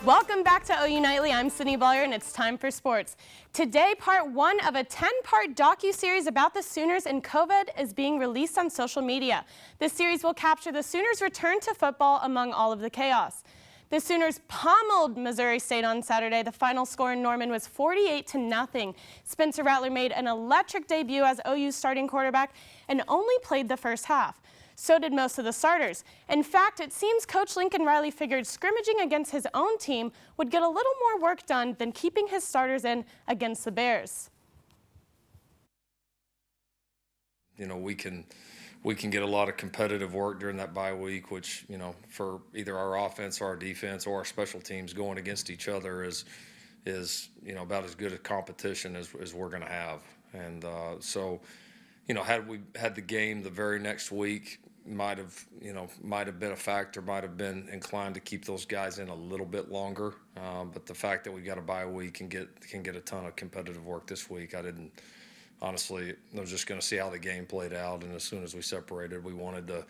Welcome back to OU Nightly. I'm Sydney Baulier, and it's time for sports. Today, part one of a 10-part docu-series about the Sooners and COVID is being released on social media. This series will capture the Sooners' return to football among all of the chaos. The Sooners pummeled Missouri State on Saturday. The final score in Norman was 48-0. Spencer Rattler made an electric debut as OU's starting quarterback and only played the first half. So did most of the starters. In fact, it seems Coach Lincoln Riley figured scrimmaging against his own team would get a little more work done than keeping his starters in against the Bears. You know, we can get a lot of competitive work during that bye week, which, you know, for either our offense or our defense or our special teams going against each other is you know, about as good a competition as we're going to have. And so, you know, had we had the game the very next week, might have been a factor, might have been inclined to keep those guys in a little bit longer. But the fact that we got a bye week and can get a ton of competitive work this week, honestly, I was just going to see how the game played out. And as soon as we separated, we wanted to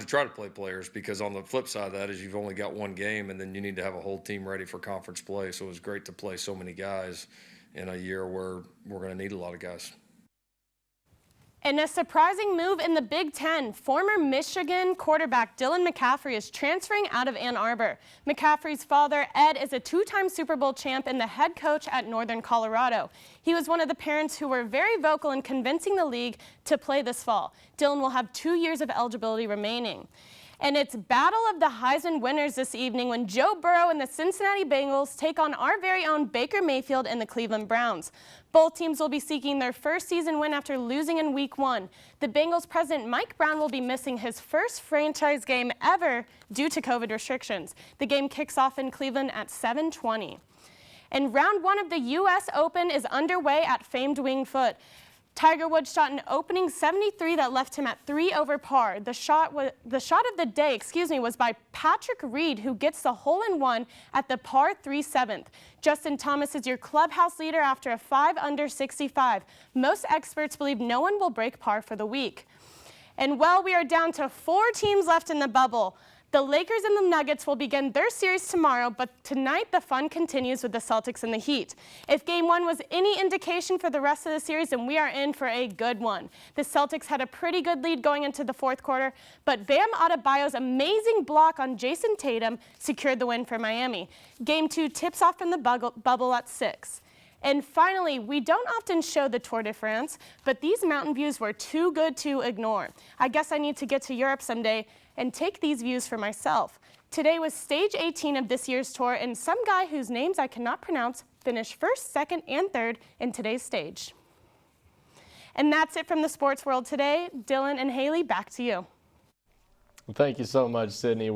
try to play players, because on the flip side of that is you've only got one game and then you need to have a whole team ready for conference play. So it was great to play so many guys in a year where we're going to need a lot of guys. In a surprising move in the Big Ten, former Michigan quarterback Dylan McCaffrey is transferring out of Ann Arbor. McCaffrey's father, Ed, is a two-time Super Bowl champ and the head coach at Northern Colorado. He was one of the parents who were very vocal in convincing the league to play this fall. Dylan will have 2 years of eligibility remaining. And it's Battle of the Heisman winners this evening when Joe Burrow and the Cincinnati Bengals take on our very own Baker Mayfield and the Cleveland Browns. Both teams will be seeking their first season win after losing in Week 1. The Bengals president Mike Brown will be missing his first franchise game ever due to COVID restrictions. The game kicks off in Cleveland at 7:20. And round one of the U.S. Open is underway at famed Winged Foot. Tiger Woods shot an opening 73 that left him at 3 over par. The shot of the day, was by Patrick Reed, who gets the hole-in-one at the par 3 7th. Justin Thomas is your clubhouse leader after a 5 under 65. Most experts believe no one will break par for the week. And well, we are down to 4 teams left in the bubble. The Lakers and the Nuggets will begin their series tomorrow, but tonight the fun continues with the Celtics and the Heat. If Game 1 was any indication for the rest of the series, then we are in for a good one. The Celtics had a pretty good lead going into the fourth quarter, but Bam Adebayo's amazing block on Jason Tatum secured the win for Miami. Game 2 tips off from the bubble at 6. And finally, we don't often show the Tour de France, but these mountain views were too good to ignore. I guess I need to get to Europe someday and take these views for myself. Today was stage 18 of this year's tour, and some guy whose names I cannot pronounce finished first, second, and third in today's stage. And that's it from the sports world today. Dylan and Haley, back to you. Well, thank you so much, Sydney.